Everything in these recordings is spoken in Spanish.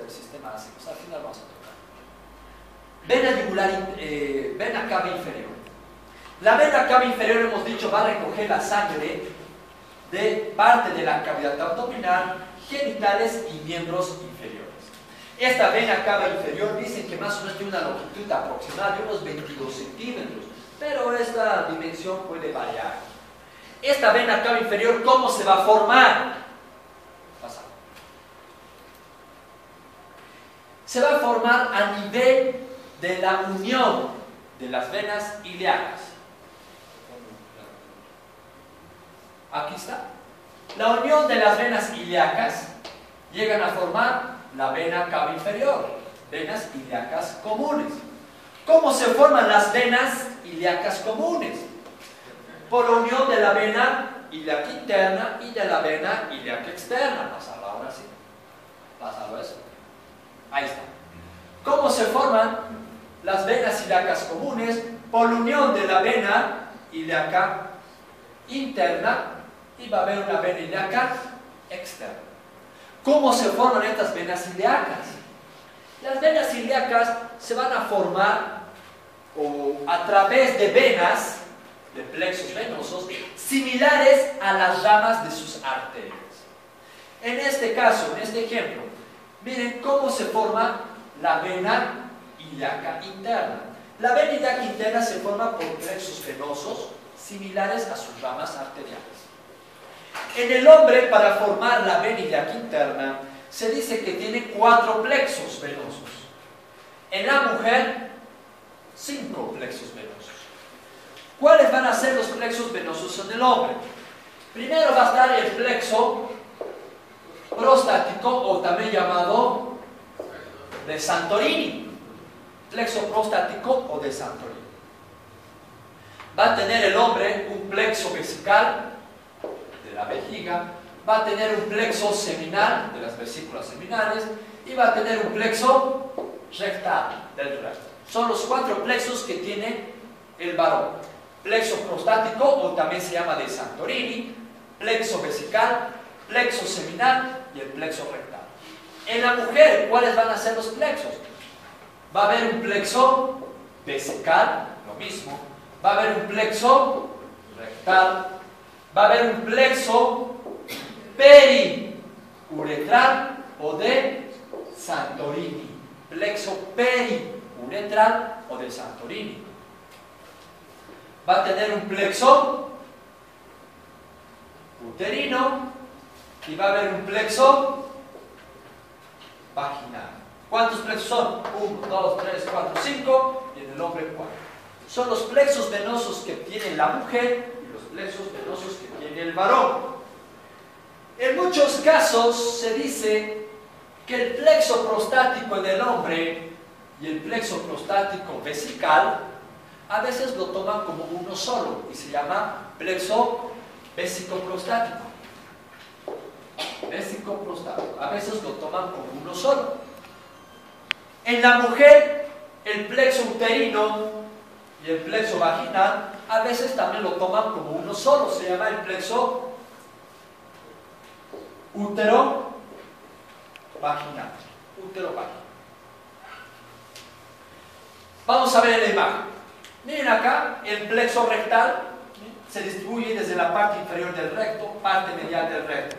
del sistema ácido. Al final vamos a tocar. Vena yugular, vena cava inferior. La vena cava inferior, hemos dicho, va a recoger la sangre de parte de la cavidad abdominal, genitales y miembros inferiores. Esta vena cava inferior dicen que más o menos tiene una longitud aproximada de unos 22 centímetros, pero esta dimensión puede variar. Esta vena cava inferior, ¿cómo se va a formar? Se va a formar a nivel de la unión de las venas ilíacas. Aquí está. La unión de las venas ilíacas llegan a formar la vena cava inferior, venas ilíacas comunes. ¿Cómo se forman las venas ilíacas comunes? Por la unión de la vena ilíaca interna y de la vena ilíaca externa. Pásalo ahora sí. Pásalo eso. Ahí está. ¿Cómo se forman las venas ilíacas comunes? Por la unión de la vena ilíaca interna y va a haber una vena ilíaca externa. ¿Cómo se forman estas venas ilíacas? Las venas ilíacas se van a formar a través de venas, de plexos venosos, similares a las ramas de sus arterias. En este caso, en este ejemplo, miren cómo se forma la vena ilíaca interna. La vena ilíaca interna se forma por plexos venosos similares a sus ramas arteriales. En el hombre, para formar la vena ilíaca interna, se dice que tiene 4 plexos venosos. En la mujer, 5 plexos venosos. ¿Cuáles van a ser los plexos venosos en el hombre? Primero va a estar el plexo prostático, o también llamado de Santorini. Plexo prostático o de Santorini. Va a tener el hombre un plexo vesical de la vejiga, va a tener un plexo seminal de las vesículas seminales y va a tener un plexo rectal del recto. Son los 4 plexos que tiene el varón. Plexo prostático, o también se llama de Santorini, plexo vesical, plexo seminal y el plexo rectal. En la mujer, ¿cuáles van a ser los plexos? Va a haber un plexo vesical, lo mismo. Va a haber un plexo rectal. Va a haber un plexo periuretral o de Santorini. Plexo periuretral o de Santorini. Va a tener un plexo uterino y va a haber un plexo vaginal. ¿Cuántos plexos son? 1, 2, 3, 4, 5 y en el hombre 4. Son los plexos venosos que tiene la mujer y los plexos venosos que tiene el varón. En muchos casos se dice que el plexo prostático en el hombre y el plexo prostático vesical a veces lo toman como uno solo y se llama plexo vesicoprostático. Vesicoprostático. A veces lo toman como uno solo. En la mujer, el plexo uterino y el plexo vaginal a veces también lo toman como uno solo. Se llama el plexo útero vaginal. Útero vaginal. Vamos a ver la imagen. Miren acá, el plexo rectal se distribuye desde la parte inferior del recto, parte medial del recto.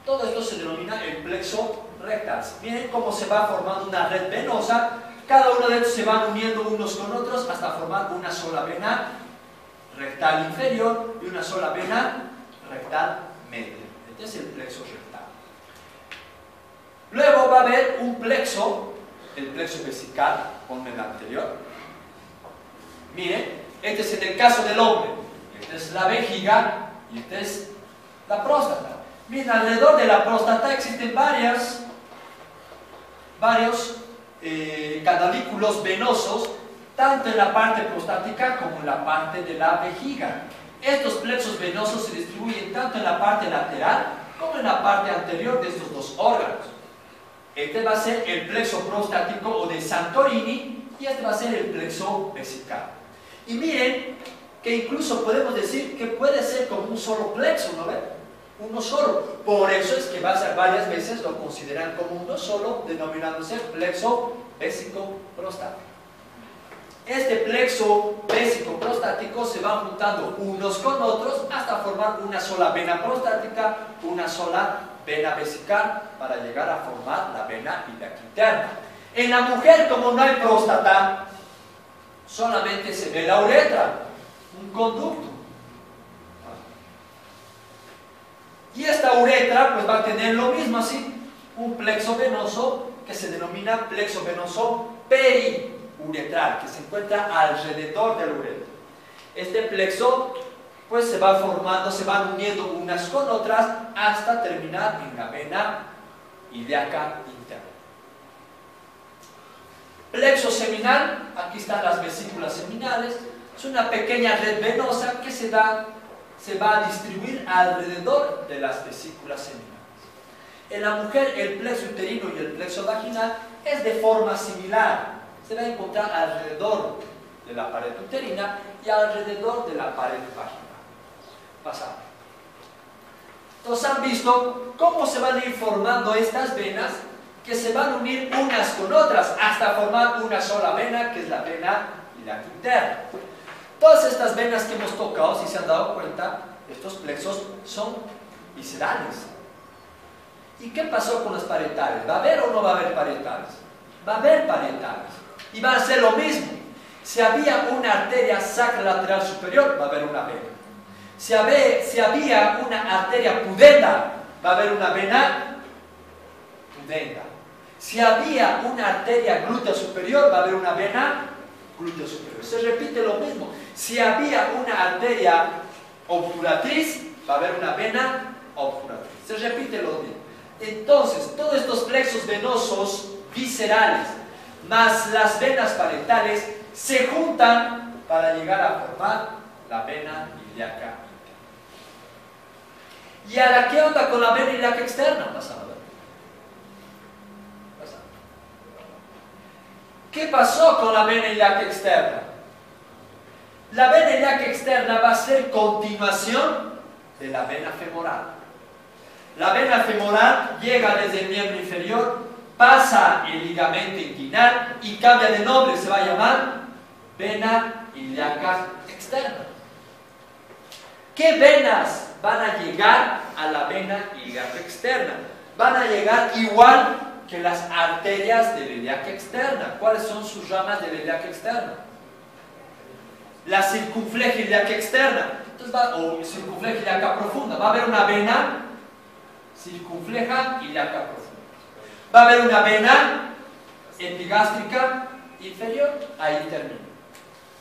Todo esto se denomina el plexo rectal. Miren cómo se va formando una red venosa. Cada uno de estos se van uniendo unos con otros hasta formar una sola vena rectal inferior y una sola vena rectal media. Este es el plexo rectal. Luego va a haber un plexo, el plexo vesical, ponme el anterior. Miren, este es en el caso del hombre. Esta es la vejiga y esta es la próstata. Miren, alrededor de la próstata existen varios canalículos venosos, tanto en la parte prostática como en la parte de la vejiga. Estos plexos venosos se distribuyen tanto en la parte lateral como en la parte anterior de estos dos órganos. Este va a ser el plexo prostático o de Santorini y este va a ser el plexo vesical. Y miren que incluso podemos decir que puede ser como un solo plexo, ¿no ven? uno solo. Por eso es que varias veces lo consideran como uno solo, denominándose plexo bésico prostático. Este plexo bésico prostático se van juntando unos con otros hasta formar una sola vena prostática, una sola vena vesical, para llegar a formar la vena ilíaca interna. En la mujer, como no hay próstata, solamente se ve la uretra, un conducto. Y esta uretra pues va a tener lo mismo así, un plexo venoso que se denomina plexo venoso periuretral, que se encuentra alrededor del uretra. Este plexo pues se va formando, se van uniendo unas con otras hasta terminar en la vena ilíaca interna. Plexo seminal, aquí están las vesículas seminales, es una pequeña red venosa que se va a distribuir alrededor de las vesículas seminales. En la mujer el plexo uterino y el plexo vaginal es de forma similar, se va a encontrar alrededor de la pared uterina y alrededor de la pared vaginal. Pasamos. Entonces han visto cómo se van a ir formando estas venas que se van a unir unas con otras hasta formar una sola vena, que es la vena ilíaca interna. Todas estas venas que hemos tocado, si se han dado cuenta, estos plexos son viscerales. ¿Y qué pasó con las parietales? ¿Va a haber o no va a haber parietales? Va a haber parietales. Y va a ser lo mismo. Si había una arteria sacra lateral superior, va a haber una vena. Si había una arteria pudenda, va a haber una vena pudenda. Si había una arteria glútea superior, va a haber una vena glútea superior. Se repite lo mismo. Si había una arteria obturatriz, va a haber una vena obturatriz. Se repite lo mismo. Entonces, todos estos plexos venosos viscerales más las venas parietales se juntan para llegar a formar la vena ilíaca interna. ¿Y ahora qué onda con la vena ilíaca externa? Pasamos. ¿Qué pasó con la vena ilíaca externa? La vena ilíaca externa va a ser continuación de la vena femoral. La vena femoral llega desde el miembro inferior, pasa el ligamento inguinal y cambia de nombre, se va a llamar vena ilíaca externa. ¿Qué venas van a llegar a la vena ilíaca externa? Van a llegar igual que las arterias de la ilíaca externa. ¿Cuáles son sus ramas de la ilíaca externa? La circunfleja ilíaca externa, o circunfleja ilíaca profunda. Va a haber una vena circunfleja ilíaca profunda. Va a haber una vena epigástrica inferior, ahí termina.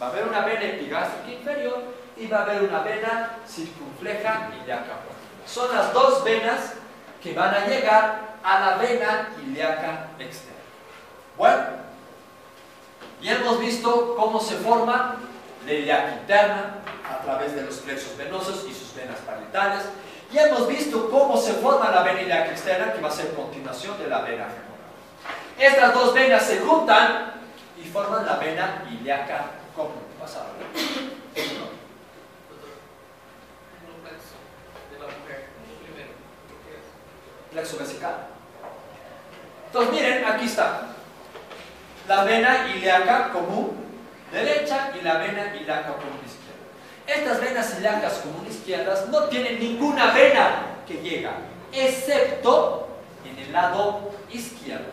Va a haber una vena epigástrica inferior y va a haber una vena circunfleja ilíaca profunda. Son las dos venas que van a llegar a la vena ilíaca externa. Bueno, ya hemos visto cómo se forma la ilíaca interna a través de los plexos venosos y sus venas parietales. Ya hemos visto cómo se forma la vena ilíaca externa, que va a ser continuación de la vena femoral. Estas dos venas se juntan y forman la vena ilíaca común. Pasa ahora. Plexo vesical. Entonces miren, aquí está la vena ilíaca común derecha y la vena ilíaca común izquierda. Estas venas ilíacas común izquierdas no tienen ninguna vena que llega, excepto en el lado izquierdo.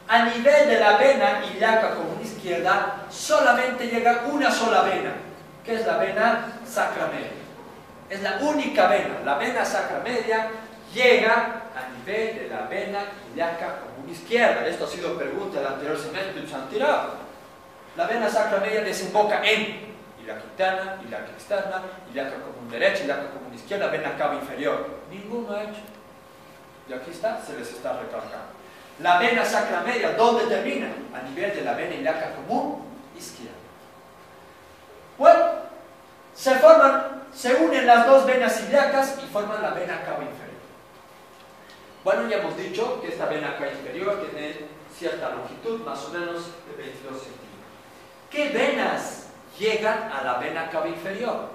A nivel de la vena ilíaca común izquierda solamente llega una sola vena, que es la vena sacramedia. Es la única vena, la vena sacramedia llega a nivel de la vena ilíaca común izquierda. Esto ha sido pregunta del anterior semestre y se han tirado. La vena sacramedia desemboca en ilíaca interna, ilíaca externa, ilíaca común derecha, ilíaca común izquierda, vena cava inferior. Ninguno ha hecho. Y aquí está, se les está recalcando. La vena sacramedia, ¿dónde termina? A nivel de la vena ilíaca común izquierda. Bueno, se unen las dos venas ilíacas y forman la vena cava inferior. Bueno, ya hemos dicho que esta vena cava inferior tiene cierta longitud, más o menos de 22 centímetros. ¿Qué venas llegan a la vena cava inferior?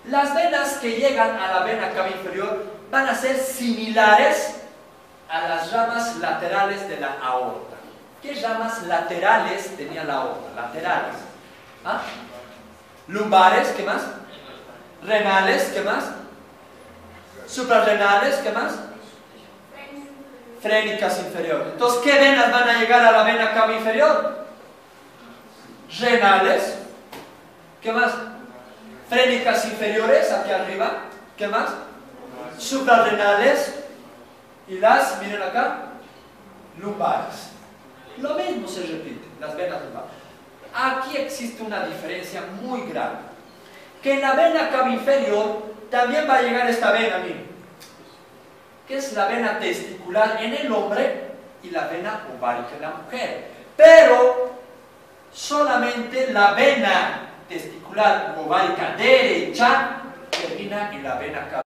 Las venas que llegan a la vena cava inferior van a ser similares a las ramas laterales de la aorta. ¿Qué ramas laterales tenía la aorta? Laterales. ¿Ah? Lumbares, ¿qué más? Renales, ¿qué más? Suprarrenales, ¿qué más? Frénicas inferiores. Entonces, ¿qué venas van a llegar a la vena cava inferior? Renales. ¿Qué más? Frénicas inferiores, aquí arriba. ¿Qué más? Suprarrenales. Y las, miren acá, lumbares. Lo mismo se repite, las venas lumbares. Aquí existe una diferencia muy grande. Que en la vena cava inferior también va a llegar esta vena, miren, que es la vena testicular en el hombre y la vena ovárica en la mujer. Pero solamente la vena testicular ovárica derecha termina en la vena cava.